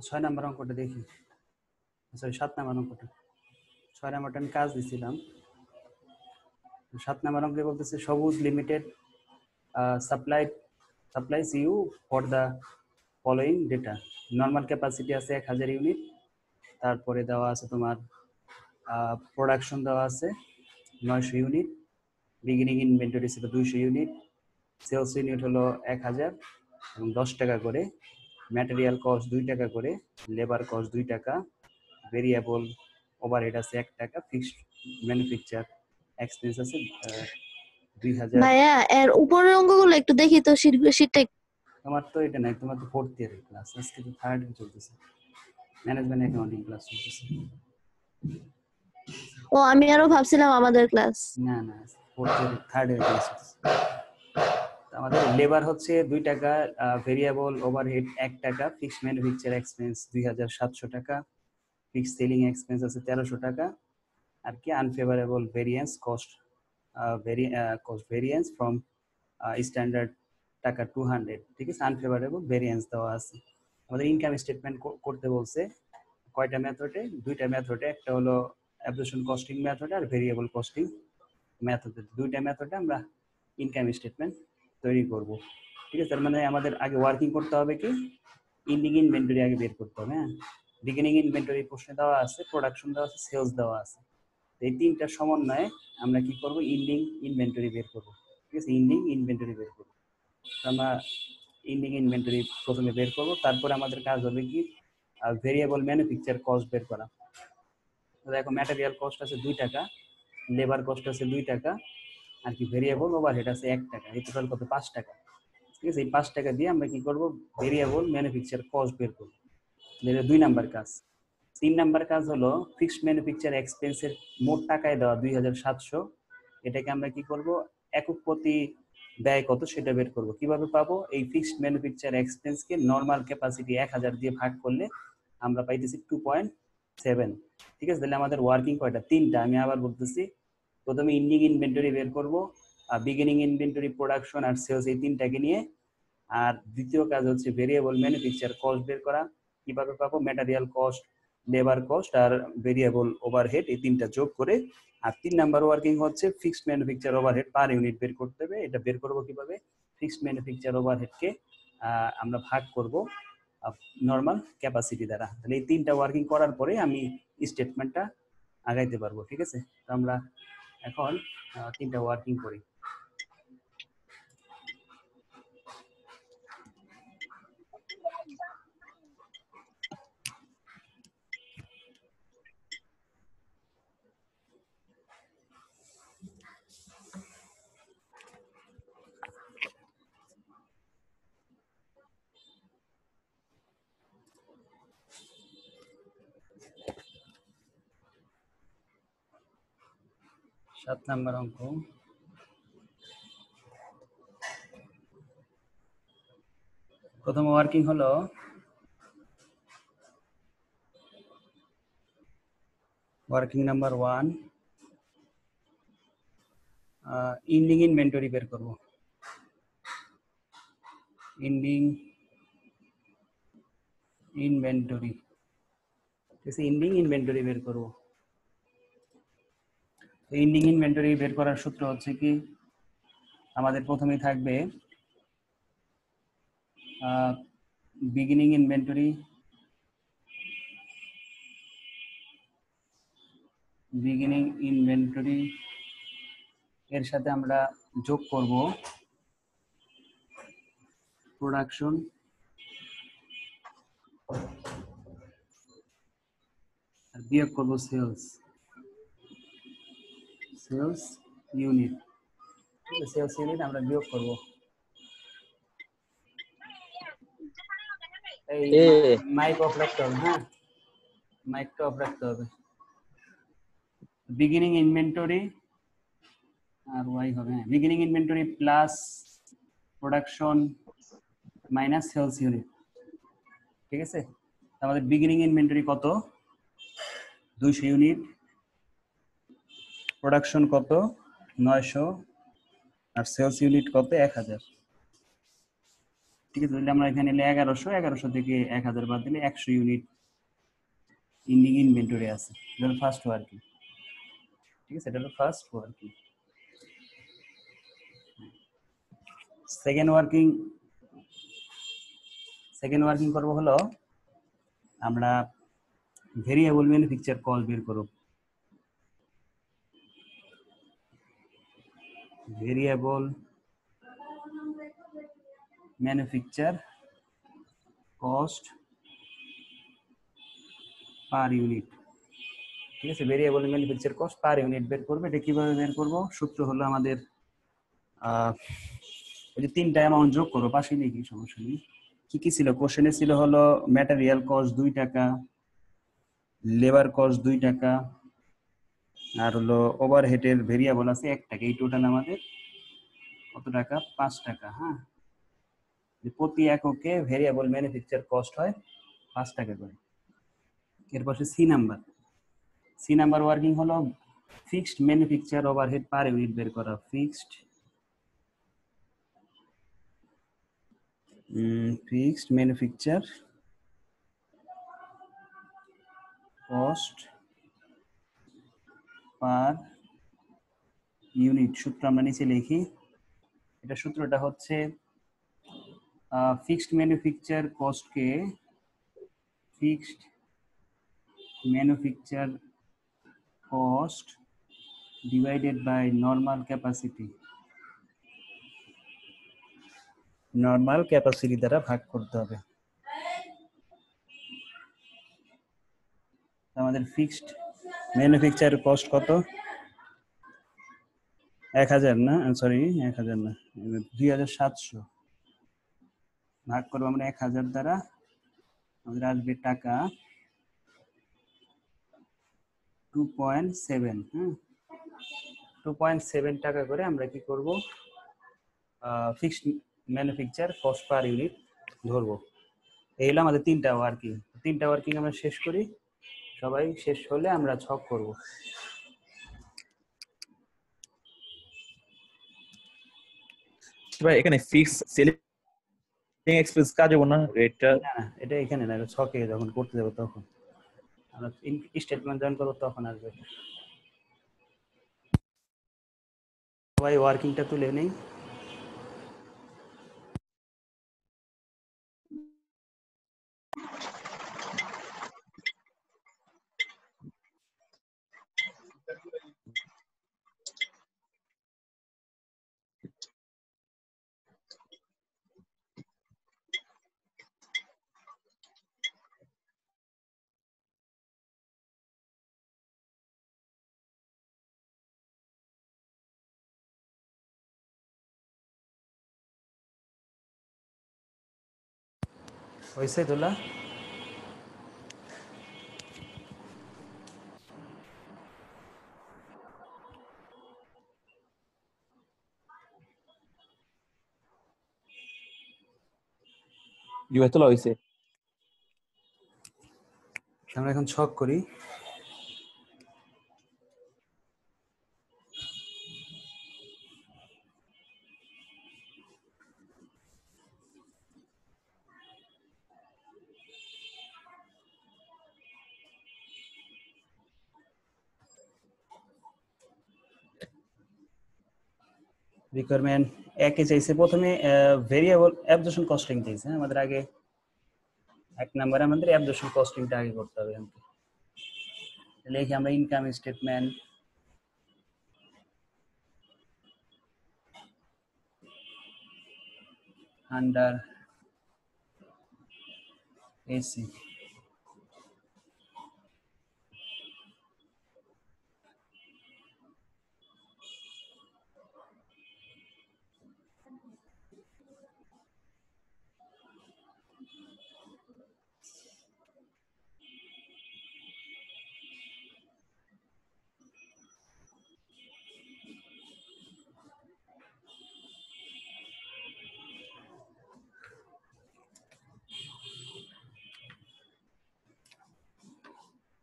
6 number অঙ্কটা দেখি, sorry 7 number অঙ্কটা। 6 নাম্বারটা আমি কাজ দিছিলাম। 7 নাম্বার অঙ্কে বলতেছে সবুজ limited supplies you for the following data. Normal capacity আছে 1000 ইউনিট, তারপরে দেওয়া আছে তোমার প্রোডাকশন দেওয়া আছে 900 ইউনিট, বিগিনিং ইনভেন্টরি ছিল 200 ইউনিট, সেলস ইউনিট হলো 1000 এবং 10 টাকা করে, ম্যাটেরিয়াল কস্ট 2 টাকা করে, লেবার কস্ট 2 টাকা, ভেরিয়েবল ওভারহেড আছে 1 টাকা, ফিক্সড ম্যানুফ্যাকচার এক্সপেন্স আছে 2000। ভাইয়া এর উপরের অঙ্কগুলো একটু দেখি তো, শীটটা। তোমার তো এটা নাই, তোমার তো 4th ইয়ারের ক্লাস, আজকে তো 3rd ইয়ার চলতেছে, ম্যানেজমেন্ট অ্যাকাউন্টিং ক্লাস চলতেছে। ও আমি আরো ভাবছিলাম আমাদের ক্লাস। না না, 4th ইয়ার 3rd ইয়ার ক্লাস চলতেছে। আমাদের লেবার হচ্ছে 2 টাকা, ভেরিয়েবল ওভারহেড 1 টাকা, ফিক্সড ম্যানুফ্যাকচার এক্সপেন্স 2700 টাকা, ফিক্সড সেলিং এক্সপেন্স আছে 1300 টাকা, আর কি unfavourable variance cost variance from standard টাকা 200, ঠিক আছে, আনফেভারেবল ভেরিয়েন্স দেওয়া আছে। আমাদের ইনকাম স্টেটমেন্ট করতে বলছে কয়টা মেথডে, 2টা মেথডে, একটা হলো অ্যাবজর্পশন কস্টিং মেথড আর ভেরিয়েবল কস্টিং মেথডে, 2টা মেথডে আমরা ইনকাম স্টেটমেন্ট তৈরি করব, ঠিক আছে। তার মানে আমাদের আগে ওয়ার্কিং করতে হবে কি, ইন্ডিং ইনভেন্টরি আগে বের করতে হবে। হ্যাঁ, বিগিনিং ইনভেন্টরি প্রশ্নে দেওয়া আছে, প্রোডাকশন দেওয়া আছে, সেলস দেওয়া আছে। এই তিনটা সমন্বয়ে আমরা কি করব, ইন্ডিং ইনভেন্টরি বের করব, ঠিক আছে, ইন্ডিং ইনভেন্টরি বের করব। আমরা ইন্ডিং ইনভেন্টরি প্রথমে বের করব, তারপরে আমাদের কাজ হবে কি ভেরিয়েবল ম্যানুফ্যাকচার কস্ট বের করা। দেখো ম্যাটেরিয়াল কস্ট আছে 2 টাকা, লেবার কস্ট আছে 2 টাকা, আর কি ভেরিয়েবল ওভারহেড আছে 1 টাকা, এই টোটাল কত 5 টাকা, ঠিক আছে। এই 5 টাকা দিয়ে আমরা কি করব, ভেরিয়েবল ম্যানুফ্যাকচার কস্ট বের করব। এটা 2 নাম্বার কাজ। 3 নাম্বার কাজ হলো ফিক্সড ম্যানুফ্যাকচার এক্সপেন্সের মোট টাকায় দেওয়া 2700, এটাকে আমরা কি করব, একক প্রতি ব্যয় কত সেটা বের করব। কিভাবে পাবো, এই ফিক্সড ম্যানুফ্যাকচার এক্সপেন্সকে নরমাল ক্যাপাসিটি 1000 দিয়ে ভাগ করলে আমরা পাইতেছি 2.7, ঠিক আছে। তাহলে আমাদের ওয়ার্কিং কয়টা, 3টা। আমি আবার বলতেছি, প্রথমে ইন্ডিং ইনভেন্টরি বের করব, বিগিনিং ইনভেন্টরি, প্রোডাকশন আর সেলস, এই তিনটাকে নিয়ে। আর দ্বিতীয় কাজ হচ্ছে ভেরিয়েবল ম্যানুফ্যাকচার কস্ট বের করা। কিভাবে পাবো, ম্যাটেরিয়াল কস্ট, লেবার কস্ট আর ভেরিয়েবল ওভারহেড, এই তিনটা যোগ করে। আর 3 নাম্বার ওয়ার্কিং হচ্ছে fixed manufacture overhead per unit বের করতে হবে। এটা বের করব কিভাবে, ফিক্সড ম্যানুফ্যাকচার ওভারহেডকে আমরা ভাগ করব নরমাল ক্যাপাসিটি দ্বারা। তাহলে এই 3টা ওয়ার্কিং করার পরে আমি স্টেটমেন্টটা আগাইতে পারবো, ঠিক আছে। তো আমরা এখন 3টা ওয়ার্কিং করি। সাত নাম্বার অঙ্ক, প্রথম ওয়ার্কিং হলো ওয়ার্কিং নাম্বার 1, ইন্ডিং ইনভেন্টরি বের করব। ইন্ডিং ইনভেন্টরি, ঠিক আছে, ইন্ডিং ইনভেন্টরি বের করব। ইন্ডিং ইনভেন্টরি বের করার সূত্র হচ্ছে কি, আমাদের প্রথমেই থাকবে বিগিনিং ইনভেন্টরি, বিগিনিং ইনভেন্টরি এর সাথে আমরা যোগ করব প্রোডাকশন, আর বিয়োগ করব সেলস, সেলস ইউনিট, ঠিক আছে, সেলস ইউনিট আমরা বিয়োগ করব। এই মাইক অফ রাখতে হবে, হ্যাঁ, মাইকটা অফ রাখতে হবে। বিগিনিং ইনভেন্টরি আর ওয়াই হবে, হ্যাঁ, beginning inventory plus production minus sales unit, ঠিক আছে। আমাদের বিগিনিং ইনভেন্টরি কত, 200 ইউনিট, প্রোডাকশন কত 900, আর সেলস ইউনিট কত 1000। ঠিক আছে, তাহলে আমরা এখানে নিলে 1100 থেকে 1000 বাদ দিলে 100 ইউনিট ইন্ডিং ইনভেন্টরি আছে। এটা হলো ফার্স্ট ওয়ার্কিং। ঠিক আছে, এটা হলো ফার্স্ট ওয়ার্কিং। সেকেন্ড ওয়ার্কিং করব হলো আমরা ভেরিয়েবল ম্যানুফ্যাকচার কস্ট বের করব। Variable manufacture cost per unit. ঠিক আছে, variable manufacture cost per unit বের করবে। এটা কিভাবে বের করব? সূত্র হলো আমাদের ওই যে তিনটা অ্যামাউন্ট যোগ করো, পাশে নেই, কি সমস্যা নেই। কি কি ছিল কোশ্চেনে? ছিল হলো ম্যাটেরিয়াল কস্ট 2 টাকা, লেবার কস্ট 2 টাকা, আর হলো ওভারহেডের ভেরিয়েবল আছে 1 টাকা। এই টোটাল আমাদের কত টাকা? 5 টাকা। হ্যাঁ, প্রতি এককে ভেরিয়েবল ম্যানুফ্যাকচার কস্ট হয় 5 টাকা করে। এরপর সি নাম্বার ওয়ার্কিং হলো fixed manufacture overhead per unit বের করা। Fixed manufacture cost per unit. সূত্র আমরা নিচে লিখি। এটা সূত্রটা হচ্ছে ফিক্সড ম্যানুফ্যাকচার কস্টকে fixed manufacture cost divided by normal capacity দ্বারা ভাগ করতে হবে। আমাদের ফিক্সড ম্যানুফ্যাকচার কস্ট কত? 1000 না, সরি 1000 না, 2700 ভাগ করবো আমরা 1000 দ্বারা, আমাদের আসবে টাকা 2.7। হ্যাঁ, 2.7 টাকা করে আমরা কি করব? Fixed manufacture cost per unit ধরবো। এই হলো আমাদের তিনটা ওয়ার্কিং আমরা শেষ করি। সবাই শেষ হলে আমরা ছক করব। ভাই এখানে ফিক্স সেলিং এক্সপেন্স কাজ হবে না? রেটটা না, এটা এখানে না, ছকে যখন করতে যাবো তখন আমরা স্টেটমেন্ট জয়েন করবো, তখন আসবে। সবাই ওয়ার্কিংটা তুলে নেই। হয়েছে তোলা? ইউএস তোলা হয়েছে। আমরা এখন ছক করি। রিকোয়ারমেন্ট একে চাইছে প্রথমে ভেরিয়েবল অ্যাবজর্পশন কস্টিং চাইছে। আমাদের আগে 1 নম্বরে আমাদের অ্যাবজর্পশন কস্টিংটা আগে করতে হবে। লিখি আমরা ইনকাম স্টেটমেন্ট আন্ডার এসি।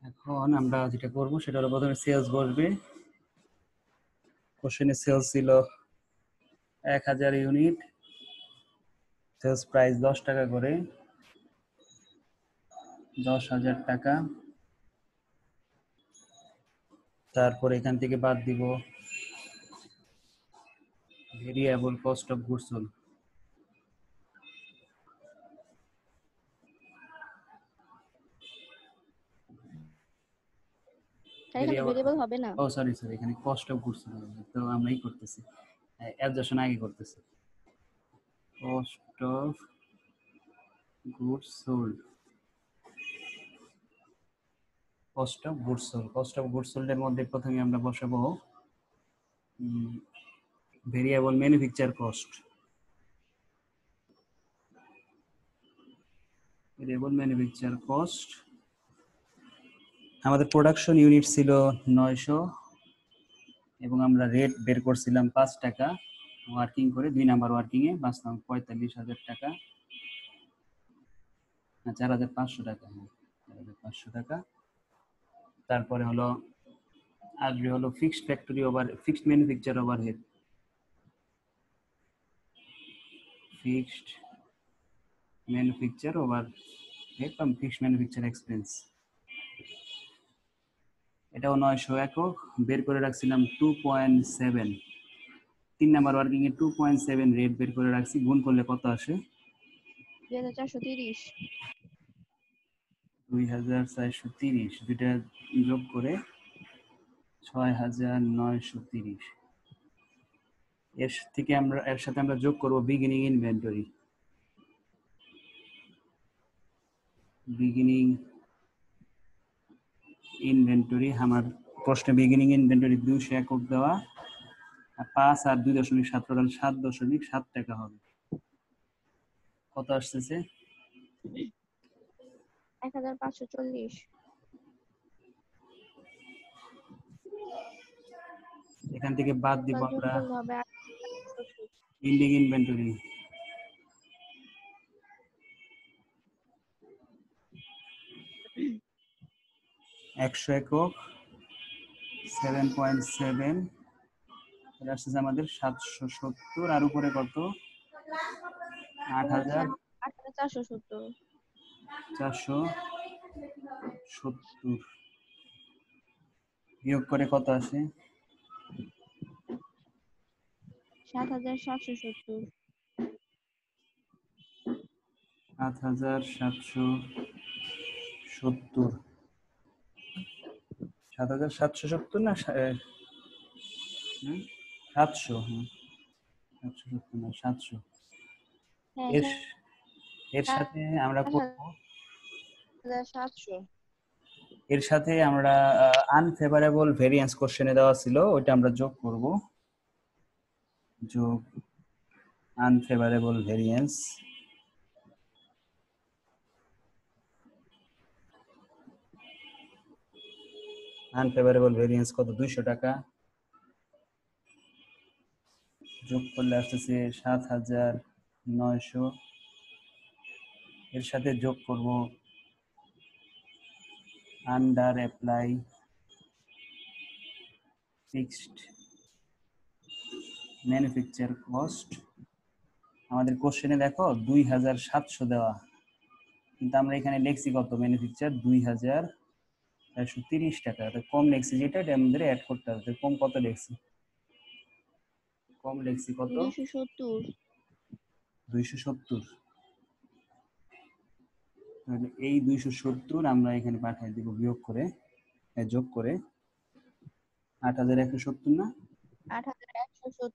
এখন আমরা যেটা করব সেটা হলো প্রথমে সেলস বসবে। কোশ্চেনে সেলস ছিল 1000 ইউনিট, সেলস প্রাইস 10 টাকা করে, 10,000 টাকা। তারপর এখান থেকে বাদ দিব variable cost of goods sold. এখানে ভেরিয়েবল হবে না। ও সরি এখানে কস্ট অফ গুডস সোল্ড, তো আমরা এই করতেছি, অ্যাডজাস্টন আগে করতেছি। Cost of goods sold, cost of goods sold, cost of goods sold এর মধ্যে প্রথমে আমরা বসাবো variable manufacture cost. Variable manufacture cost, আমাদের প্রোডাকশন ইউনিট ছিল 900 এবং আমরা রেট বের করছিলাম 5 টাকা ওয়ার্কিং করে, 2 নাম্বার ওয়ার্কিং এ বাঁচলাম 45,000 টাকা, 4,500 টাকা, 4,500 টাকা। তারপরে হলো আসবে হলো fixed factory over, fixed manufacture overhead, fixed manufacture overhead বা ফিক্সড ম্যানুফ্যাকচার এক্সপেন্স, এটাও 900 একক, বের করে রাখছিলাম 2.7, 3 নাম্বার ওয়ার্কিং এ 2.7 রেট বের করে রাখছি, গুণ করলে কত আসে? 2430। 2430, দুইটা যোগ করে 6,930। এর সাথে আমরা যোগ করব বিগিনিং ইনভেন্টরি, বিগিনিং ইনভেন্টরি আমার প্রশ্নে বিগিনিং ইনভেন্টরি 200 একক দেওয়া, 5 আর 2.7 টোটাল 7.7 টাকা হবে। কত আসতেছে? 1540। এখান থেকে বাদ দিব যোগ আমরা করলে হবে 870। ইন্ডিং ইনভেন্টরি, 100 একক 7.7, এটা আসছে আমাদের 770, আর উপরে কত? 8470। 470 বিয়োগ করে কত আসে? 7770। 7,770, 7,770 না 700, 770 না 700। হ্যাঁ, এর সাথে আমরা করব, 7700। এর সাথে আমরা আনফেভারেবল ভেরিয়েন্স কোশ্চেনে দেওয়া ছিল, ওইটা আমরা যোগ করব, যোগ আনফেভারেবল ভেরিয়েন্স, আনফেভারেবল ভেরিয়েন্স কত? 200 টাকা, যোগ করলে আসতেছে 7,900। এর সাথে যোগ করব under apply fixed manufacture cost. আমাদের কোশ্চেনে দেখো 2,700 দেওয়া, কিন্তু আমরা এখানে লিখছি কত? ম্যানুফ্যাকচার 2,430 টাকা, তো কম লিখছি, যেটা এটা আমাদের অ্যাড করতে হবে। কম কত লিখছি? কম লিখছি কত? 270। 270। তাহলে এই 270 আমরা এখানে পাঠিয়ে দিব বিয়োগ করে, যোগ করে 8,170 না 8170।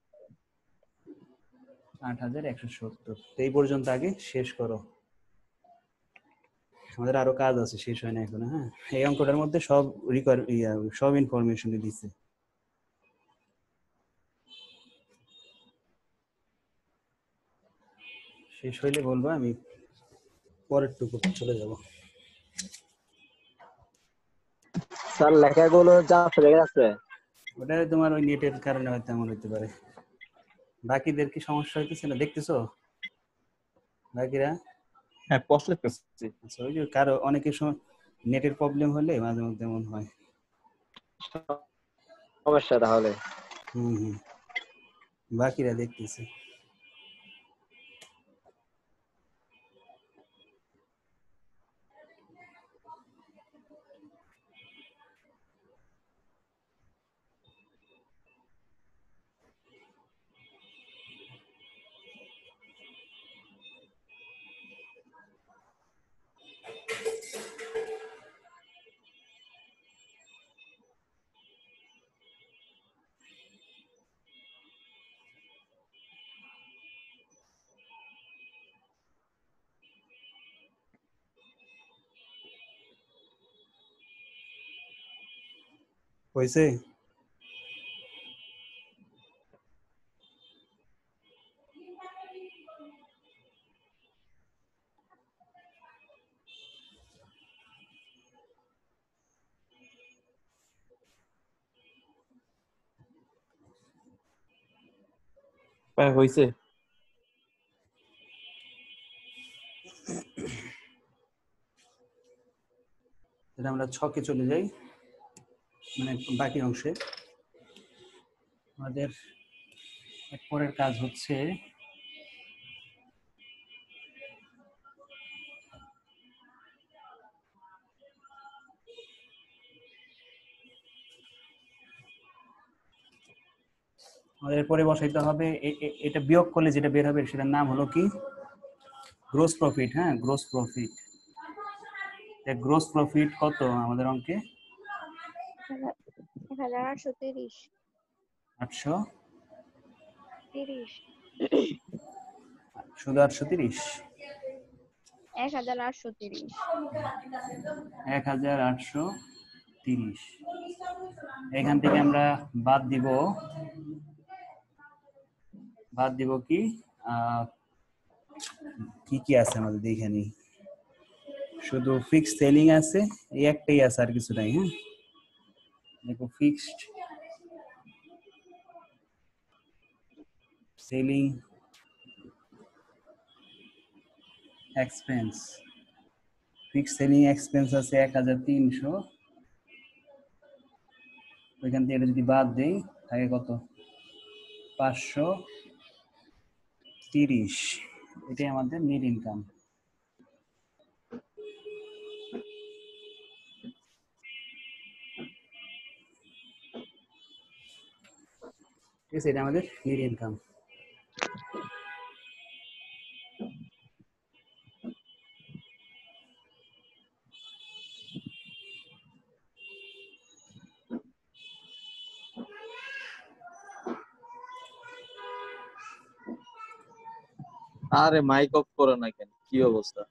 8,170। তো এই পর্যন্ত আগে শেষ করো, আমাদের আরো কাজ আছে, শেষ হয় না এখন। হ্যাঁ, এই অঙ্কটার মধ্যে সব সব ইনফরমেশন দিচ্ছে। শেষ হইলে বলবো, আমি পরের টুকু চলে যাব। স্যার লেখাগুলো যা ফেলে গেছে, ওটা তোমার ওই নেটের কারণে হয়তো এমন হতে পারে। বাকিদের কি সমস্যা হইতেছে না দেখতেছো? বাকিরা? হ্যাঁ, স্পষ্ট দেখতেছি। আচ্ছা, ওই যে কারো অনেকের সময় নেটের প্রবলেম হলে মাঝে মধ্যে এমন হয়। সমস্যা তাহলে। বাকিরা দেখতেছে। হয়েছে? ভাই হইছে? এটা আমরা ছকে চলে যাই, মানে বাকি অংশে। আমাদের পরের কাজ হচ্ছে আমাদের পরে বসাইতে হবে এটা বিয়োগ করলে যেটা বের হবে সেটার নাম হলো কি? Gross profit. হ্যাঁ, গ্রোস প্রফিট। গ্রোস প্রফিট কত আমাদের অঙ্কে? 1830 800, 30 শুধু 830? 1830 1830। এখান থেকে আমরা বাদ দিব কি কি কি আছে আমাদের দেখে নি। শুধু ফিক্সড সেলিং আছে, এই একটাই আছে, আর কিছু নাই। হ্যাঁ, দেখো fixed selling expense. Fixed selling expense আছে 1300। ওইখান থেকে এটা যদি বাদ দেই থাকে কত? 530। এটাই আমাদের নেট ইনকাম। ঠিক আছে, এটা আমাদের নেট ইনকাম। আরে মাইক অফ করো না কেন? কি অবস্থা?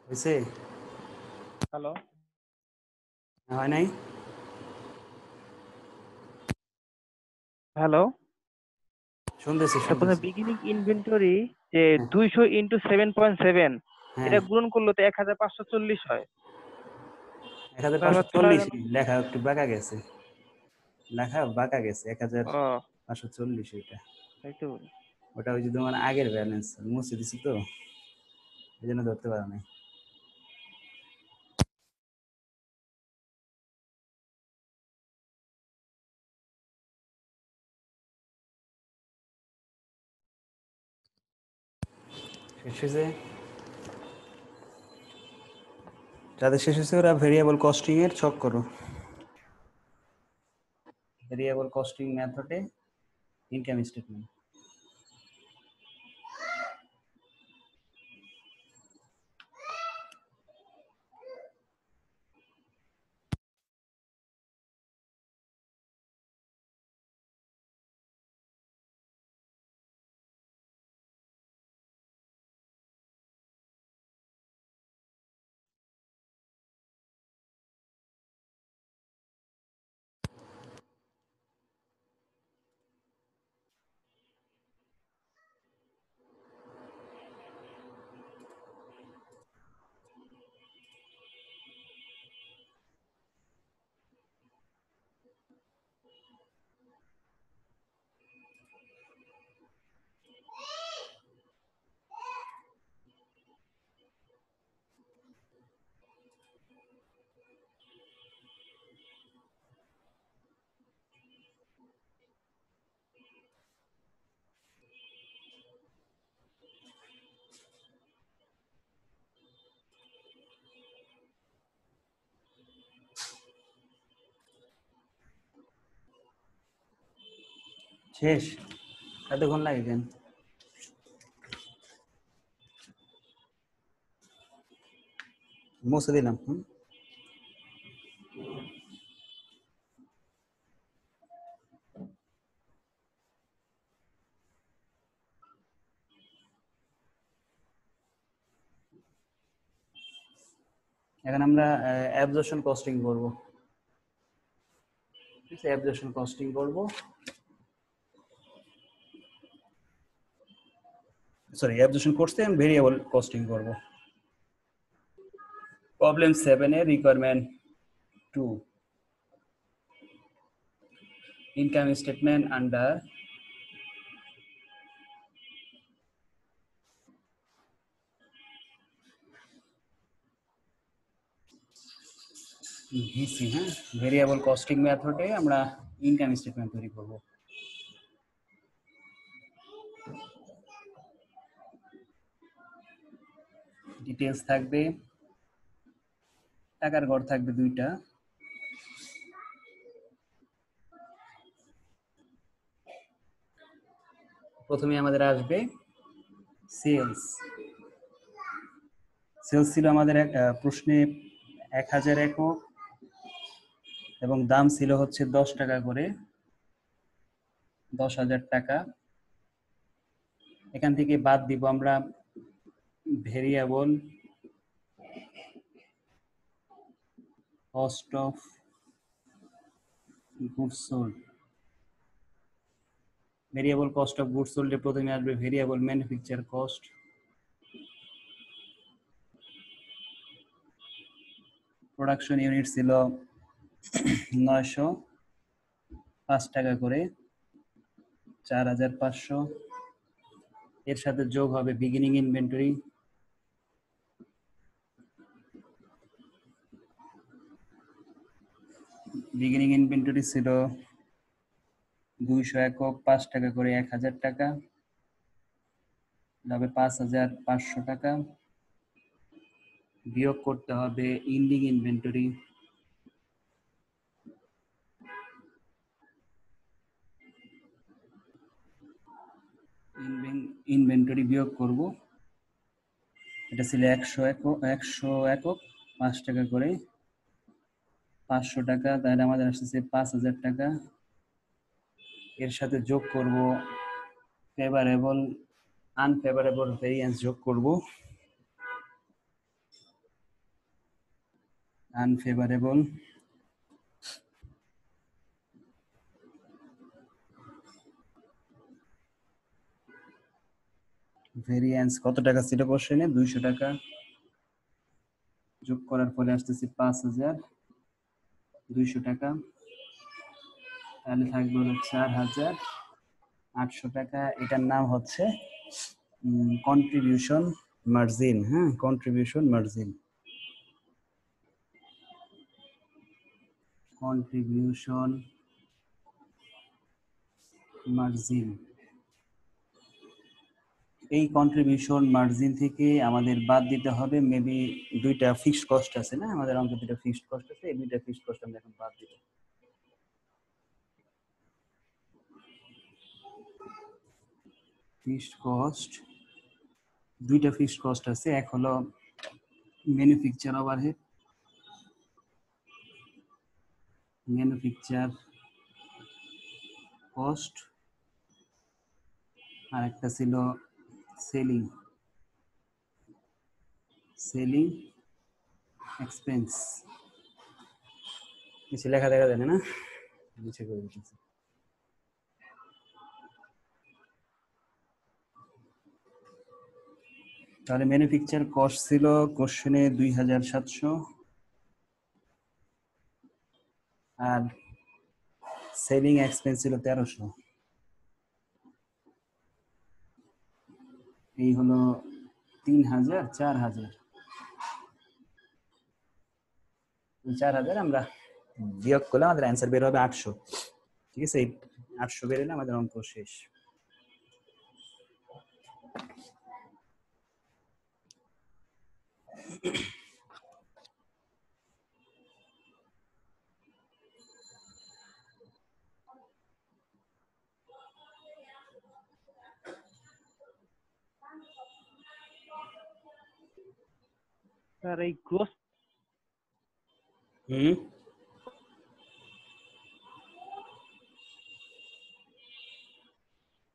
হয়েছে? হ্যালো হয় নাই? হ্যালো শুনতেছি তারপরে শুনতেছি। বিগিনিং ইনভেন্টরি যে হ্যাঁ 200 ইন্টু 7.7 হ্যাঁ, এটা গুণন করলে তো 1540 হয়। তাহলে হচ্ছে হয় 1540 কেন? লেখা একটু বাঁকা গেছে। লেখা বাঁকা গেছে, ও 1540 এটা। তাই তো। ওটা ওই যে তোমার আগের ব্যালেন্স মুছে দিছি তো, এই জন্য ধরতে পারো নাই। শেষ হয়েছে? যাদের শেষ হয়েছে ওরা ভেরিয়েবল কস্টিং এর ছক করো। ভেরিয়েবল কস্টিং মেথডে ইনকাম স্টেটমেন্ট। শেষ? এতক্ষণ লাগে কেন? মুছে দিলাম। এখন আমরা অ্যাবজর্পশন কস্টিং করব। ঠিক আছে, অ্যাবজর্পশন কস্টিং করব। সরি, অ্যাবজর্পশন করতে আমি ভেরিয়েবল কস্টিং করব। প্রবলেম 7 এর requirement 2, income statement under VC, হ্যাঁ, ভেরিয়েবল কস্টিং মেথডে আমরা ইনকাম স্টেটমেন্ট তৈরি করব। ডিটেইলস থাকবে, টাকার ঘর থাকবে 2টা, প্রথমে আমাদের আসবে সেলস। সেলস ছিল আমাদের প্রশ্নে 1000 একক এবং দাম ছিল হচ্ছে 10 টাকা করে, 10,000 টাকা। এখান থেকে বাদ দিব আমরা variable cost of goods sold. Variable cost of goods sold এর প্রথমে আসবে variable manufacture cost. Production unit ছিল 905 টাকা করে, 4,500। এর সাথে যোগ হবে বিগিনিং ইনভেন্টরি, বিগিনিং ইনভেন্টরি ছিল 200 একক, 5 টাকা করে, 1000 টাকা, হবে 5,500 টাকা। বিয়োগ করতে হবে ইন্ডিং ইনভেন্টরি, ইনভেন্টরি বিয়োগ করব, এটা ছিল 100 একক, 5 টাকা করে, 500 টাকা, তাহলে আমাদের আসছে 5,000 টাকা। এর সাথে যোগ করব ফেভারেবল আনফেভারেবল ভেরিয়েন্স, যোগ করব আনফেভারেবল ভেরিয়েন্স কত টাকা ছিল কোশ্চেনে? 200 টাকা। যোগ করার ফলে আসতেছে 5,200 টাকা, তাহলে থাকবে হলো 4,800 টাকা। এটার নাম হচ্ছে কন্ট্রিবিউশন মার্জিন। হ্যাঁ, কন্ট্রিবিউশন মার্জিন, কন্ট্রিবিউশন মার্জিন। এই কন্ট্রিবিউশন মার্জিন থেকে আমাদের বাদ দিতে হবে মেবি 2টা ফিক্সড কস্ট আছে না, আমাদের অঙ্কে 2টা ফিক্সড কস্ট আছে, এই 2টা ফিক্সড কস্ট আমরা এখন বাদ দিব। ফিক্সড কস্ট, 2টা ফিক্সড কস্ট আছে, এক হলো ম্যানুফ্যাকচার ওভারহেড, ম্যানুফ্যাকচার কস্ট, আর একটা ছিল সেলিং এক্সপেন্স। নিচে লেখা দেখা যায় না, নিচে করে দিতেছি। তাহলে ম্যানুফ্যাকচার কস্ট ছিল কোশ্চেনে 2,700, আর সেলিং এক্সপেন্স ছিল 1,300। এই হলো 3,000, 4,000, 4,000 আমরা বিয়োগ করলে আমাদের অ্যান্সার বের হবে 800। ঠিক আছে, 800 বের হলে আমাদের অঙ্ক শেষ। স্যার এই গ্রোস হুম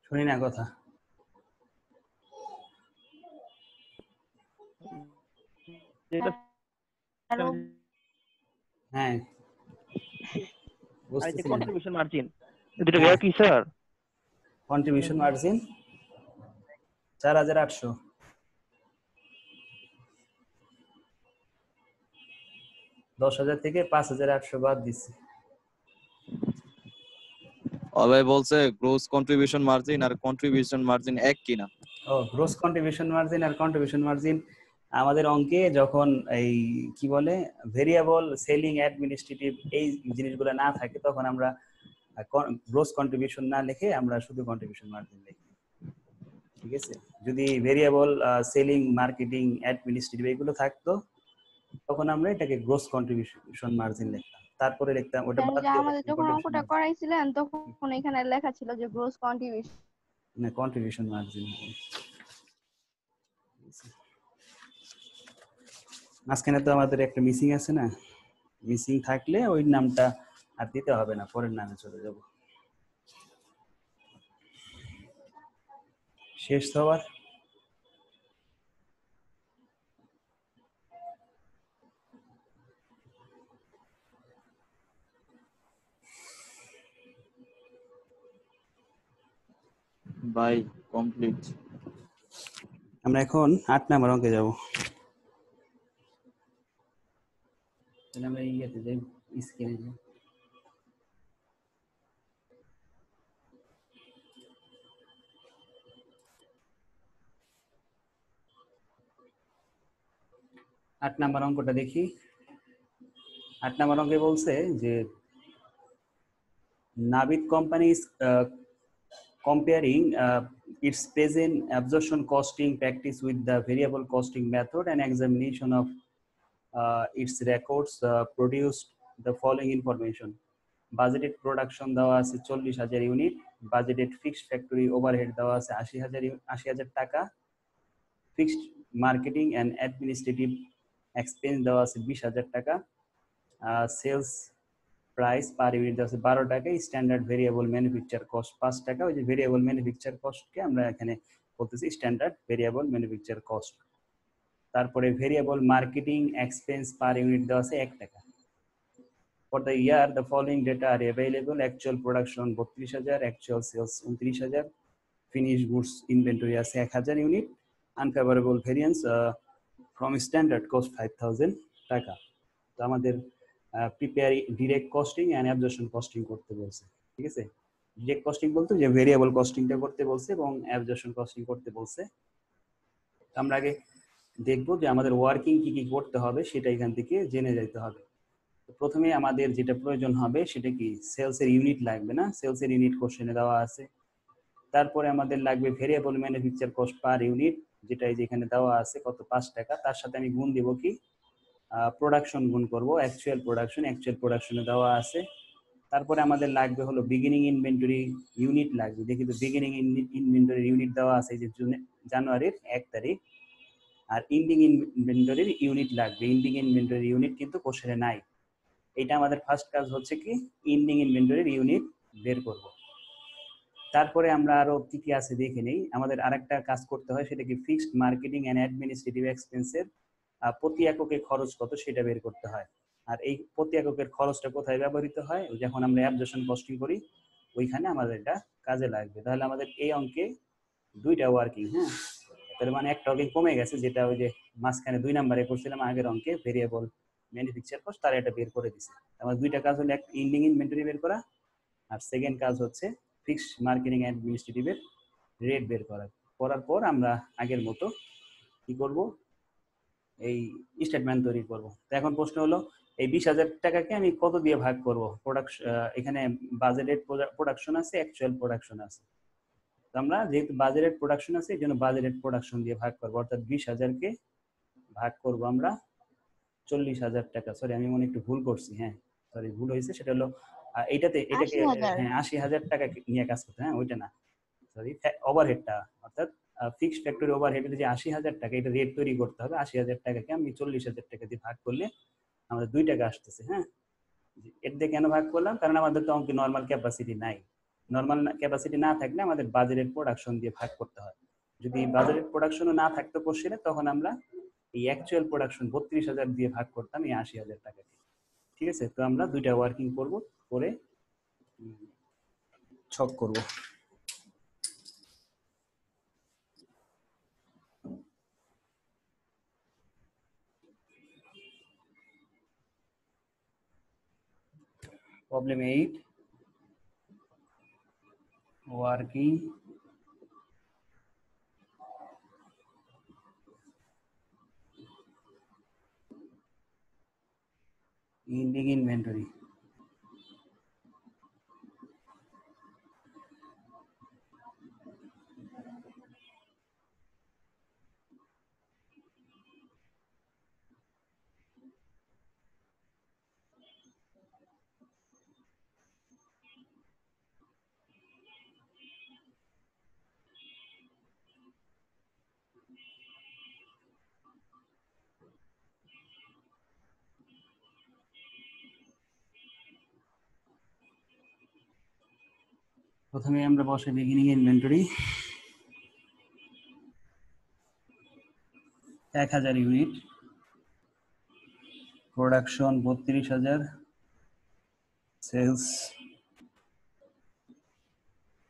শুনি না কথা। যেটা আরো হ্যাঁ আর এই যে বুঝতেছি না। কন্ট্রিবিউশন মার্জিন দুটো হ্যাঁ কি স্যার? কন্ট্রিবিউশন মার্জিন 4800, 10,000 থেকে 5,800 বাদ দিচ্ছি। ভাই বলছে গ্রোস কন্ট্রিবিউশন মার্জিন আর কন্ট্রিবিউশন মার্জিন এক কিনা। ও গ্রোস কন্ট্রিবিউশন মার্জিন আর কন্ট্রিবিউশন মার্জিন আমাদের অঙ্কে যখন এই কি বলে ভেরিয়েবল সেলিং অ্যাডমিনিস্ট্রেটিভ এই জিনিসগুলো না থাকে তখন আমরা গ্রোস কন্ট্রিবিউশন না লিখে আমরা শুধু কন্ট্রিবিউশন মার্জিন লিখি, ঠিক আছে। যদি ভেরিয়েবল সেলিং মার্কেটিং অ্যাডমিনিস্ট্রেটিভ এগুলো থাকতো তখন আমরা এটাকে গ্রোস কন্ট্রিবিউশন মার্জিন লিখতাম, তারপরে লিখতাম ওটা স্যার, বাদ যে দিয়ে আমাদের লিখতাম যখন কন্ট্রিবিউশন অঙ্কটা মার্জিন করাইছিলেন তখন এখানে লেখা ছিল যে গ্রোস কন্ট্রিবিউশন। না কন্ট্রিবিউশন মার্জিন। মাঝখানে তো আমাদের একটা মিসিং আছে না, মিসিং থাকলে ওই নামটা আর দিতে হবে না, পরের নামে চলে যাব। শেষ সবার ভাই কমপ্লিট। আমরা এখন 8 নাম্বার অঙ্কে যাব। তাহলে আমরা ইয়েতে যাই, স্ক্রিনে যাই। আট নাম্বার অঙ্কটা দেখি। 8 নাম্বার অঙ্কে বলছে যে Navid company is comparing its present absorption costing practice with the variable costing method and examination of its records produced the following information. Budgeted production দেওয়া আছে 40,000 unit, budgeted fixed factory overhead দেওয়া আছে 80,000 টাকা, fixed marketing and administrative expense দেওয়া আছে 20,000 টাকা, sales price per unit আছে 12 টাকা, স্ট্যান্ডার্ড ভেরিয়েবল ম্যানুফ্যাকচার কস্ট 5 টাকা। ওই যে ভেরিয়েবল ম্যানুফ্যাকচার কস্টকে আমরা এখানে বলতেছি স্ট্যান্ডার্ড ভেরিয়েবল ম্যানুফ্যাকচার কস্ট। তারপরে variable marketing expense per unit দেওয়া আছে 1 টাকা। For the year the following data are available: actual production 32,000, actual sales 29,000, finish goods inventory আছে 1,000 unit, unfavourable variance from standard cost 5,000 টাকা। তো আমাদের prepare direct costing and absorption costing করতে বলছে, ঠিক আছে। ডিরেক্ট কস্টিং বলতে যে ভেরিয়েবল কস্টিংটা করতে বলছে এবং অ্যাবজর্পশন কস্টিং করতে বলছে। আমরা আগে দেখবো যে আমাদের ওয়ার্কিং কি কি করতে হবে সেটা এখান থেকে জেনে যেতে হবে। তো প্রথমে আমাদের যেটা প্রয়োজন হবে সেটা কি সেলস এর ইউনিট লাগবে না, সেলস এর ইউনিট কোশ্চেনে দেওয়া আছে। তারপরে আমাদের লাগবে variable manufacture cost per unit, যেটা এই যে এখানে দেওয়া আছে কত 5 টাকা। তার সাথে আমি গুণ দেব কি প্রোডাকশন গুণ করব, অ্যাকচুয়াল প্রোডাকশনে দেওয়া আছে। তারপরে আমাদের লাগবে হলো বিগিনিং ইনভেন্টরি ইউনিট লাগবে। দেখি তো বিগিনিং ইনভেন্টরি ইউনিট দেওয়া আছে এই যে জানুয়ারির 1 তারিখ, আর ইন্ডিং ইনভেন্টরির ইউনিট লাগবে। ইন্ডিং ইনভেন্টরি ইউনিট কিন্তু কোশ্চেনে নাই। এটা আমাদের ফার্স্ট কাজ হচ্ছে কি ইন্ডিং ইনভেন্টরির ইউনিট বের করব। তারপরে আমরা আরো কি কি আছে দেখে নেই। আমাদের আরেকটা কাজ করতে হয়, সেটা কি ফিক্সড মার্কেটিং এন্ড অ্যাডমিনিস্ট্রেটিভ এক্সপেন্সের প্রতি এককে খরচ কত সেটা বের করতে হয়। আর এই প্রতি এককের খরচটা কোথায় ব্যবহৃত হয়, যখন আমরা অ্যাবজর্পশন কস্টিং করি ওইখানে আমাদের এটা কাজে লাগবে। তাহলে আমাদের এই অঙ্কে দুইটা ওয়ার্কিং, হ্যাঁ, তার মানে একটা ওয়ার্কিং কমে গেছে, যেটা ওই যে মাঝখানে 2 নম্বরে করছিলাম আগের অঙ্কে ভেরিয়েবল ম্যানুফ্যাকচার কস্ট, তার এটা বের করে দিছে। আমার দুইটা কাজ হলো, একটা ইন্ডিং ইনভেন্টরি বের করা, আর সেকেন্ড কাজ হচ্ছে ফিক্সড মার্কেটিং অ্যাডমিনিস্ট্রেটিভের রেট বের করা। করার পর আমরা আগের মতো কি করব, এই স্টেটমেন্ট তৈরি করব। তো এখন প্রশ্ন হলো এই 20,000 টাকাকে আমি কত দিয়ে ভাগ করব? প্রোডাকশন এখানে বাজেটেড প্রোডাকশন আছে, অ্যাকচুয়াল প্রোডাকশন আছে। তো আমরা যেহেতু বাজেটেড প্রোডাকশন আছে এই জন্য বাজেটেড প্রোডাকশন দিয়ে ভাগ করব, অর্থাৎ 20,000 কে ভাগ করব আমরা 40,000 টাকা। সরি আমি মনে একটু ভুল করছি, হ্যাঁ সরি ভুল হয়েছে। সেটা হলো এটাকে 80,000। হ্যাঁ 80,000 টাকা নিয়ে কাজ করতে, হ্যাঁ ওইটা না, সরি ওভারহেডটা, অর্থাৎ ফিক্সড ফ্যাক্টরি ওভারহেডের যে ৮০,০০০ টাকা, এটা রেট তৈরি করতে হবে। ৮০,০০০ টাকাকে আমি ৪০,০০০ টাকা দিয়ে ভাগ করলে আমাদের ২ টাকা আসতেছে। হ্যাঁ, এর দিয়ে কেন ভাগ করলাম? কারণ আমাদের তো অঙ্কে নর্মাল ক্যাপাসিটি নাই। নর্মাল ক্যাপাসিটি না থাকলে আমাদের বাজারের প্রোডাকশন দিয়ে ভাগ করতে হয়। যদি বাজারের প্রোডাকশনও না থাকতো কোশ্চেনে, তখন আমরা এই অ্যাকচুয়াল প্রোডাকশন ৩২,০০০ দিয়ে ভাগ করতাম এই ৮০,০০০ টাকাকে। ঠিক আছে, তো আমরা দুইটা ওয়ার্কিং করব, করে ছক করব। Problem 8, working ending inventory. প্রথমে আমরা বসে বিগিনিং ইনভেন্টরি ১,০০০ ইউনিট, প্রোডাকশন ৩২,০০০, সেলস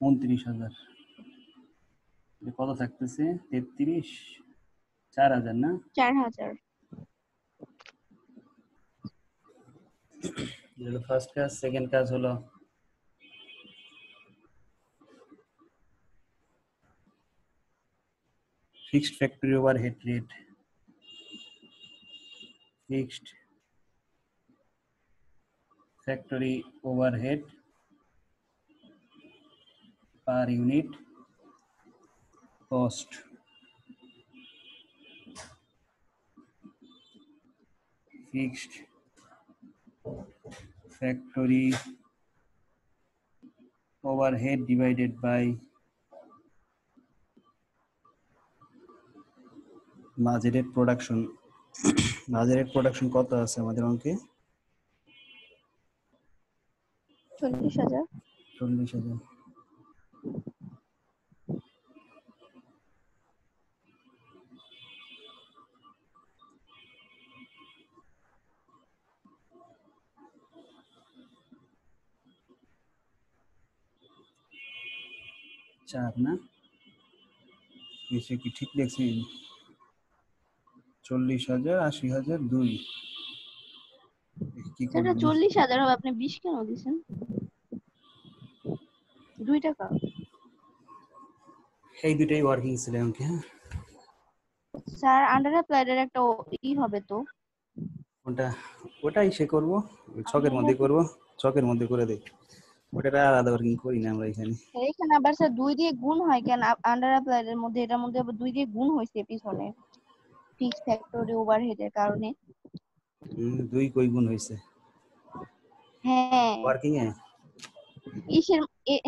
২৯,০০০। কত থাকতেছে? ৩৩, ৪,০০০ না? 4000। ফার্স্ট কাজ। সেকেন্ড কাজ হলো fixed factory overhead rate. Fixed factory overhead per unit cost. Fixed factory overhead divided by budgeted production. budgeted production কত আছে আমাদের অঙ্কে? 40,000। 40,000। চার না? এসে কি ঠিক দেখছি? 40,000, 80,000, 2। কি সেটা করব? 40,000 হবে, আপনি 20 কেন দিছেন? 2 টাকা। এই দুটাই ওয়ার্কিং ছিল অঙ্কে। হ্যাঁ, স্যার আন্ডার অ্যাপ্লাইডের একটা হবে তো। ওটাই সে করব, ছকের মধ্যে করব, ছকের মধ্যে করে দেই। ওটা আলাদা ওয়ার্কিং করি না আমরা এখানে। এখানে আবার স্যার 2 দিয়ে গুণ হয় কেন? আন্ডার অ্যাপ্লাইডের মধ্যে, এটার মধ্যে আবার 2 দিয়ে গুণ হইছে পিছনে ফিক্স ফ্যাক্টরি ওভারহেডের কারণে। 2 কই গুণ হইছে? হ্যাঁ, ওয়ার্কিং এ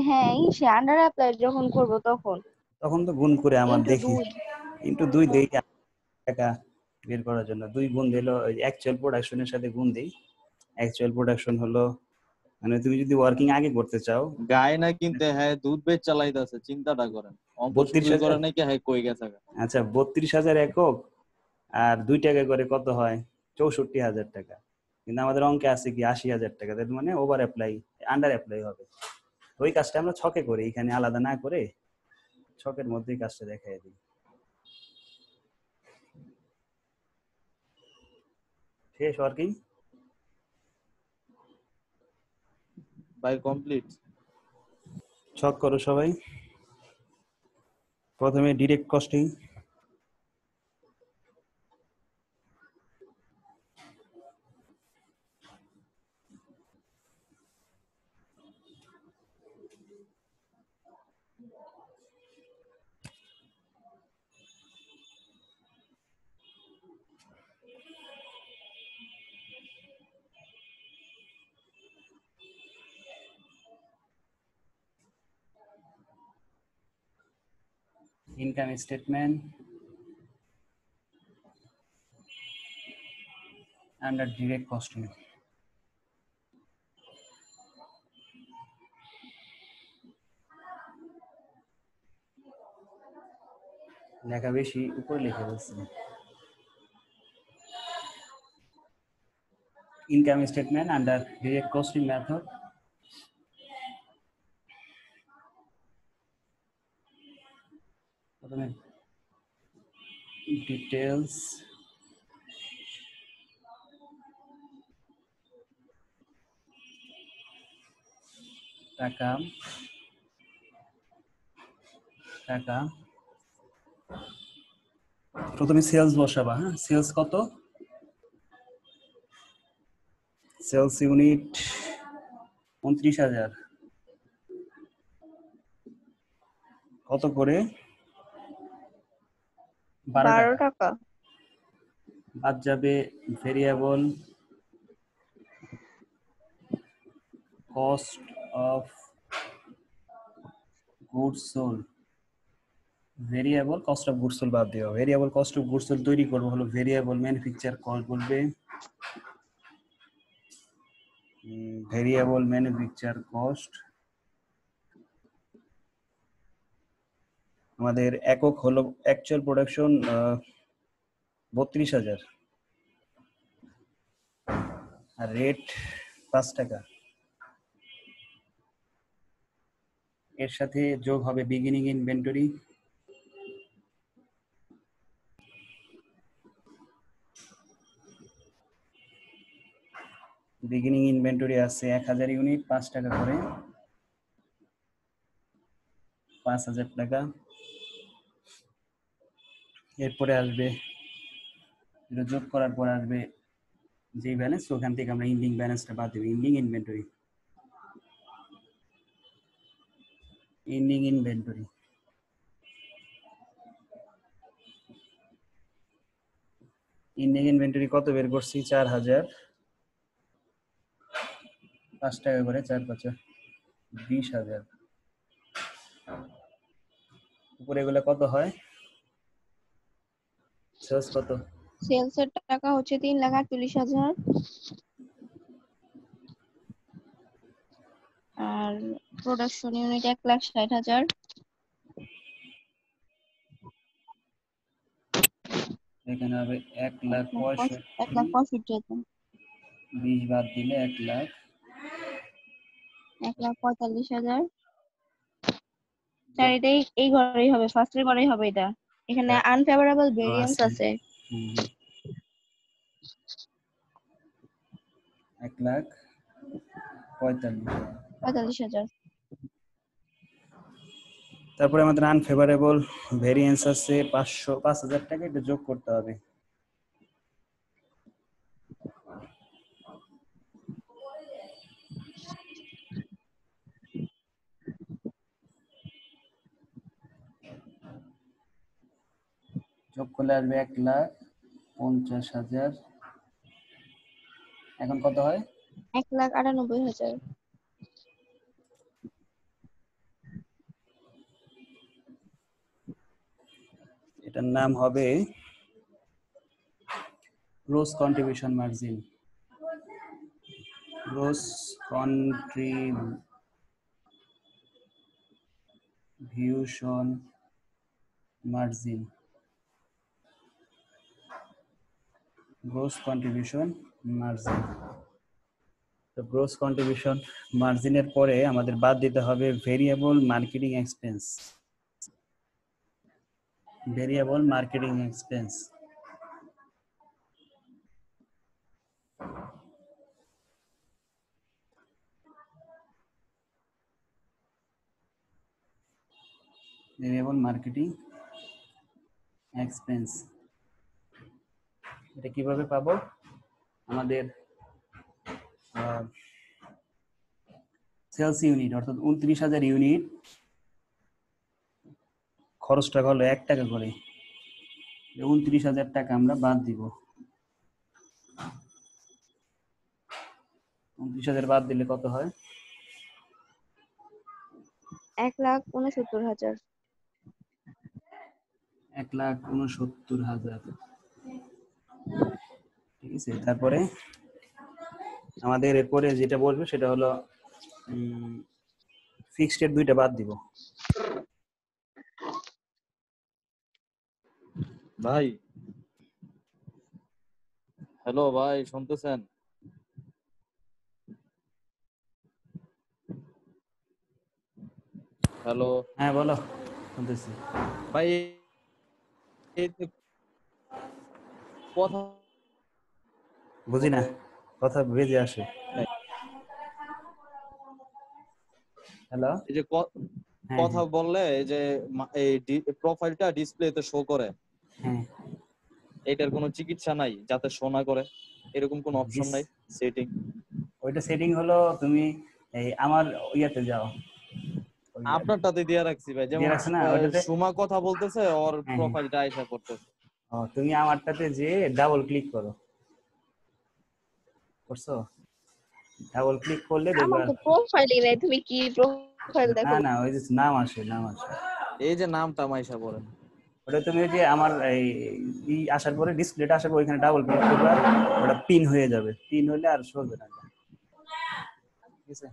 হ্যাঁ আন্ডার অ্যাপ্লাইড যখন করব তখন তো গুণ করে আমার ইনটু দেখি 2। ইনটু 2 দেই টাকা বের করার জন্য। 2 গুণ দিলো অ্যাকচুয়াল প্রোডাকশনের সাথে গুণ দেই। অ্যাকচুয়াল প্রোডাকশন হলো, মানে তুমি যদি ওয়ার্কিং আগে করতে চাও, গায়ে না কিনতে হ্যাঁ দুধ বেচ চালাইতেছে, চিন্তাটা করেন। অঙ্ক শুরু 32,000 করে নাকি হ্যাঁ কই গেছে গা। আচ্ছা 32,000 একক আর 2 টাকা করে কত হয়? 64,000 টাকা। কিন্তু আমাদের অঙ্কে আছে কি 80,000 টাকা। তার মানে ওভার অ্যাপ্লাই, আন্ডার অ্যাপ্লাই হবে। ওই কাজটা আমরা ছকে করি, এখানে আলাদা না করে ছকের মধ্যেই কাজটা দেখাই দিই। শেষ ওয়ার্কিং? ভাই কমপ্লিট। ছক করো সবাই। প্রথমে direct costing. Income statement under direct costing. লেখা বেশি, উপরে লিখে বলছি। Income statement under direct costing method প্রথমে ডিটেলস টাকা টাকা প্রথমে সেলস বসাবা। হ্যাঁ, সেলস কত? Sales unit 29,000। কত করে? 12 12 টাকা। টাকা। বাদ যাবে variable cost of goods sold. Variable cost of goods sold বাদ দিও। Variable cost of goods sold তৈরি করবো হলো ভেরিয়েবল ম্যানুফ্যাকচার কস্ট বলবে। ভেরিয়েবল ম্যানুফ্যাকচার কস্ট আমাদের একক হলো অ্যাকচুয়াল প্রোডাকশন 32,000 আর রেট 5 টাকা। এর সাথে যোগ হবে বিগিনিং ইনভেন্টরি। বিগিনিং ইনভেন্টরি আছে 1000 ইউনিট, 5 টাকা করে, 5,000 টাকা। এরপরে আসবে, এটা যোগ করার পর আসবে যে ব্যালেন্স, ওখান থেকে আমরা ইন্ডিং ব্যালেন্সটা বাদ দেব। Ending inventory, ending inventory ending inventory কত বের করছি? 4,000, 5 টাকা করে, 4 5 20,000। উপরে এগুলো কত হয়? সেলস কত? সেলস এর টাকা হচ্ছে 3,48,000 আর প্রোডাকশন ইউনিট 1,60,000। এখানে হবে 1,65,000। 1,65,000 20 বাদ দিলে 1,00,000। 1,45,000। স্যার এটাই এই ঘরেই হবে, ফার্স্টের ঘরেই হবে এটা। এখানে আনফেভারেবল ভেরিয়েন্স আছে। 1,45,000। 45,000। তারপরে আমাদের আনফেভারেবল ভেরিয়েন্স আছে 5,000 টাকা, এটা যোগ করতে হবে। যোগ করলে আসবে 1,50,000। এখন কত হয়? 1,98,000। এটার নাম হবে gross contribution margin. Gross contribution margin, gross contribution margin. তো গ্রোস কন্ট্রিবিউশন মার্জিনের পরে আমাদের বাদ দিতে হবে variable marketing expense. Variable marketing expense variable marketing expense এটা কিভাবে পাবো? আমাদের সেলস ইউনিট অর্থাৎ 29,000 ইউনিট, খরচ টাকা হলো 1 টাকা করে। 29,000 টাকা আমরা বাদ দিব। 29,000 বাদ দিলে কত হয়? 1,69,000। 1,69,000। ঠিক আছে, তারপরে আমাদের এরপরে যেটা বলবো সেটা হলো ফিক্সড এর দুইটা বাদ দিব। ভাই হ্যালো ভাই, শুনতেছেন? হ্যালো হ্যাঁ বলো, শুনতেছি। ভাই, এই যে কথা বুঝি না, কথা বেজে আসে। নাই, হ্যালো। এই যে হ্যাঁ কথা হ্যাঁ বললে এই যে এই প্রোফাইলটা ডিসপ্লেতে শো করে, হ্যাঁ। এটার কোনো চিকিৎসা নাই যাতে শো না করে? এরকম কোনো অপশন নাই সেটিং? ওইটা সেটিং হলো তুমি এই আমার ইয়াতে যাও, ওই আপনারটাতে দিয়ে রাখছি ভাই, দিয়ে যেমন রাখছে না ওইটাতে। সুমা কথা বলতেছে, ওর হ্যাঁ হ্যাঁ। প্রোফাইলটা আইসা করতেছে। তুমি আমারটাতে যে ডাবল ক্লিক করো, করছো? ডাবল ক্লিক করলে আমার দেখবা। তো প্রোফাইলই নাই, তুমি কি প্রোফাইল না দেখো? না, ওই যে নাম আসে, নাম আসে। এই যে নামটা আইসা পড়ে। ওটা তুমি ওই যে আমার এই আসার পরে ডিসপ্লেটা আসার পরে ওইখানে ডাবল ক্লিক করবা, ওটা পিন হয়ে যাবে, পিন হলে আর সরবে না। ঠিক আছে।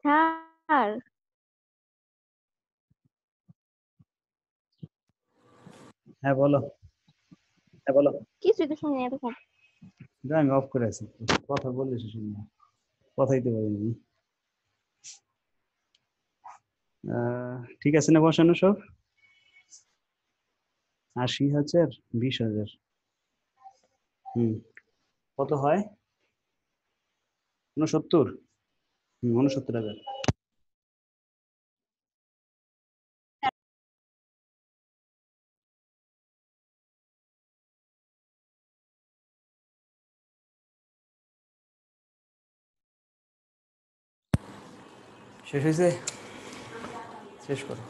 স্যার, হ্যাঁ বলো। হ্যাঁ বলো। কিছুই তো শুনি না এতক্ষণ। আমি অফ করে আছি, কথা বললে শুনি না, কথাই তো বলিনি। ঠিক আছে না বসানো সব? 80,000, 20,000। কত হয়? 69। 69,000। শেষ হয়েছে? শেষ করো।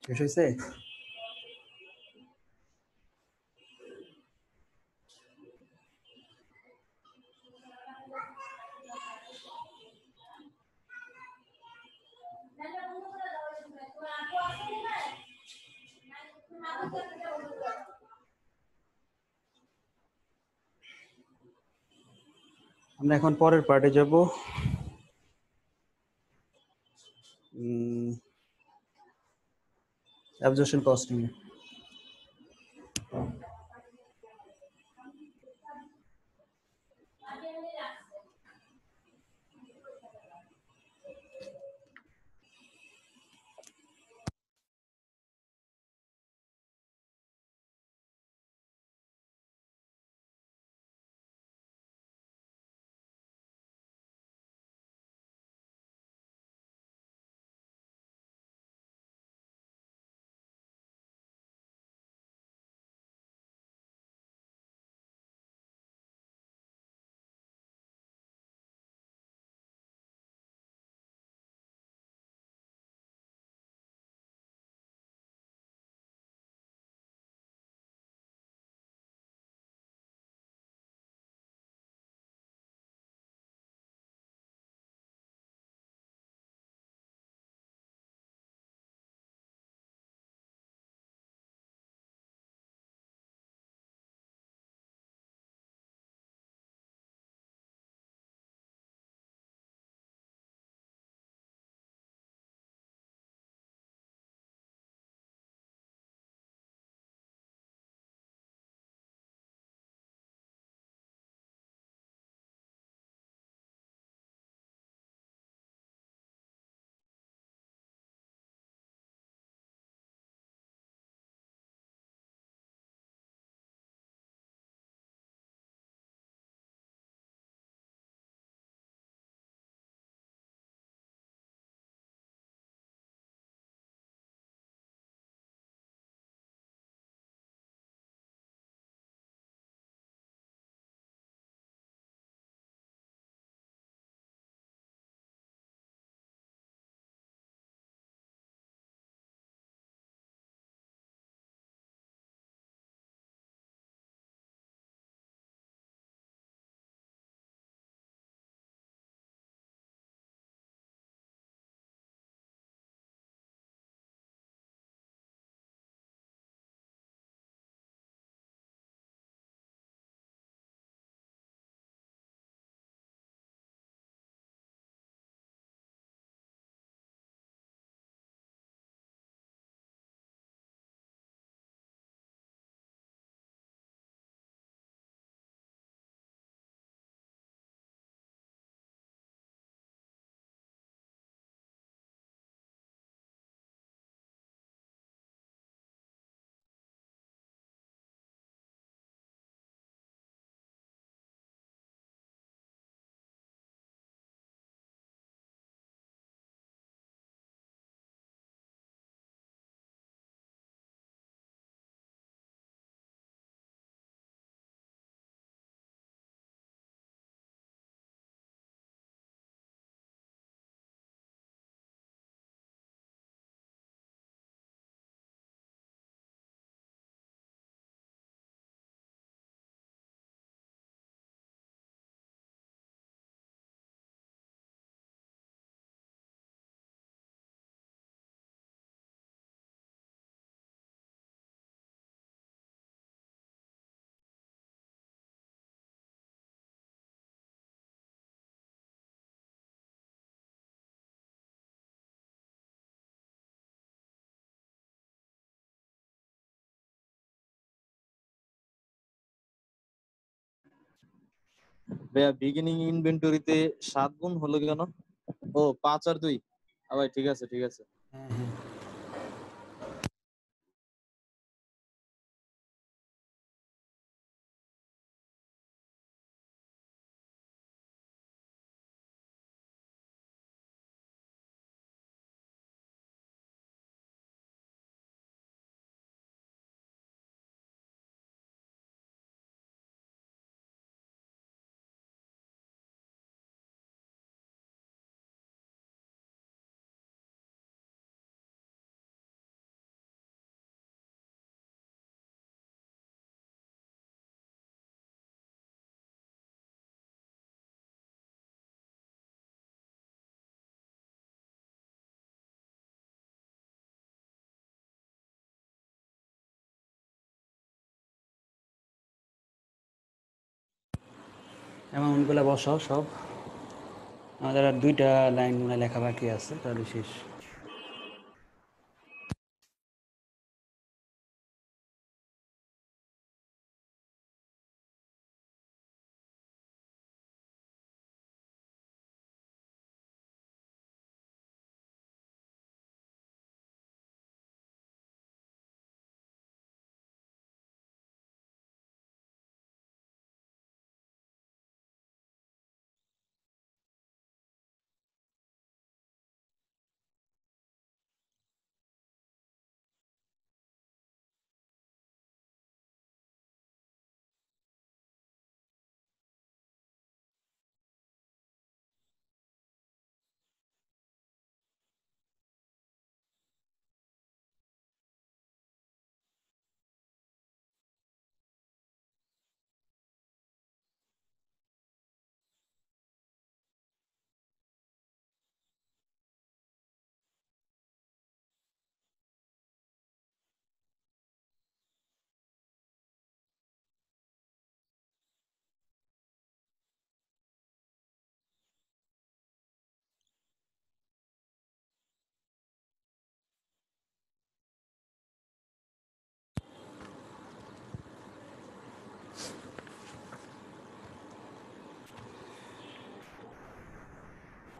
শেষ হয়েছে? আমরা এখন পরের পার্টে যাব। অ্যাবজর্পশন কস্টিং এ। ভাইয়া বিগিনিং ইনভেন্টরিতে 7 গুণ হলো কেন? ও 5 আর 2। ভাই ঠিক আছে ঠিক আছে। হ্যাঁ হ্যাঁ। অ্যামাউন্টগুলো বসাও সব। আমাদের আর 2টা লাইন মনে হয় লেখা বাকি আছে, তাহলে শেষ।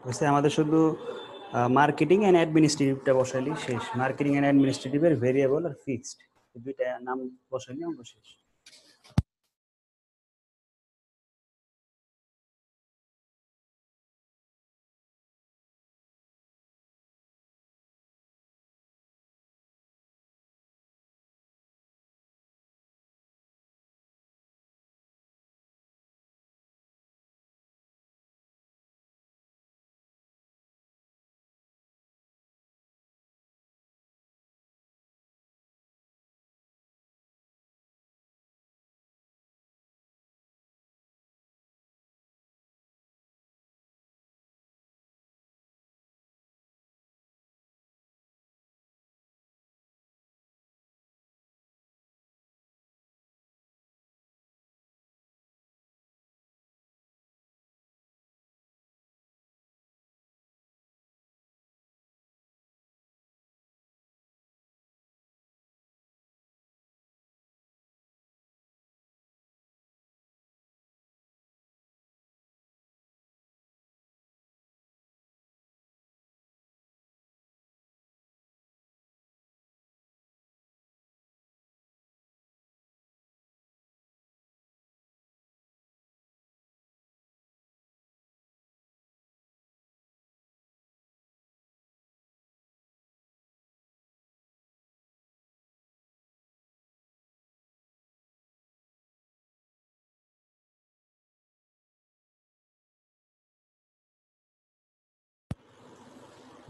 হচ্ছে আমাদের শুধু মার্কেটিং এন্ড অ্যাডমিনিস্ট্রেটিভটা বসাইলেই শেষ। মার্কেটিং এন্ড অ্যাডমিনিস্ট্রেটিভের ভেরিয়েবল আর ফিক্সড, এই দুইটা নাম বসাইলে অঙ্ক শেষ।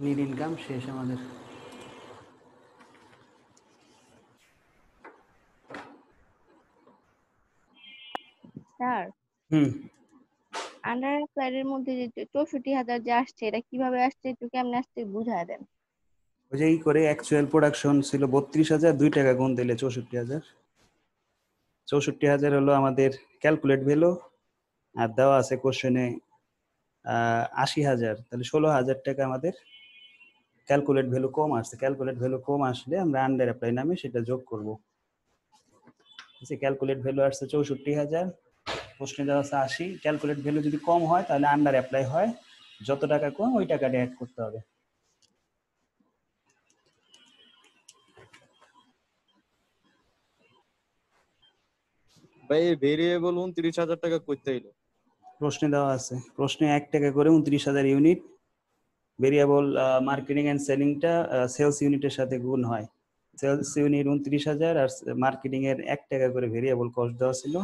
নিড ইনকাম শেষ আমাদের। স্যার, হুম, আন্ডার অ্যাপ্লাইড এর মধ্যে যে 64,000 যে আসছে, এটা কিভাবে আসছে, একটু কেমনে আসছে বুঝায় দেন। ওই যে করে অ্যাকচুয়াল প্রোডাকশন ছিল 32,000, 2 টাকা গুণ দিলে 64,000। 64,000 হলো আমাদের ক্যালকুলেট ভ্যালু, আর দেওয়া আছে কোশ্চেনে 80,000, তাহলে 16,000 টাকা আমাদের ক্যালকুলেট ভ্যালু কম আসছে। ক্যালকুলেট ভ্যালু কম আসলে আমরা আন্ডার অ্যাপ্লাই নামে সেটা যোগ করব। ক্যালকুলেট ভ্যালু আসছে 64,000, প্রশ্নে দেওয়া আছে 80। ক্যালকুলেট ভ্যালু যদি কম হয় তাহলে আন্ডার অ্যাপ্লাই হয়, যত টাকা কম ওই টাকাটা অ্যাড করতে হবে। ভাই এই ভেরিয়েবল 29,000 টাকা করতে হইলো। প্রশ্নে দেওয়া আছে, প্রশ্নে 1 টাকা করে 29,000 ইউনিট ভেরিয়েবল মার্কেটিং এন্ড সেলিংটা সেলস ইউনিটের সাথে গুণ হয়। সেলস ইউনিট 29,000 আর মার্কেটিং এর 1 টাকা করে ভেরিয়েবল কস্ট দেওয়া ছিল,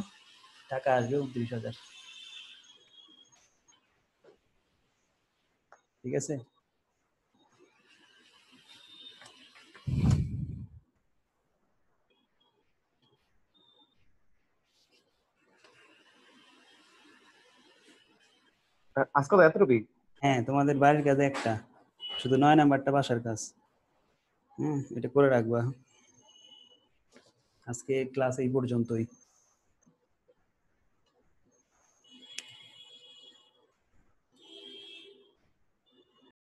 টাকা আসবে 29,000। ঠিক আছে। আজকে তো এতটুকুই। হ্যাঁ, তোমাদের বাড়ির কাজ একটা, শুধু 9 নাম্বারটা বাসার কাজ। এটা করে রাখবা। আজকে ক্লাস এই পর্যন্তই।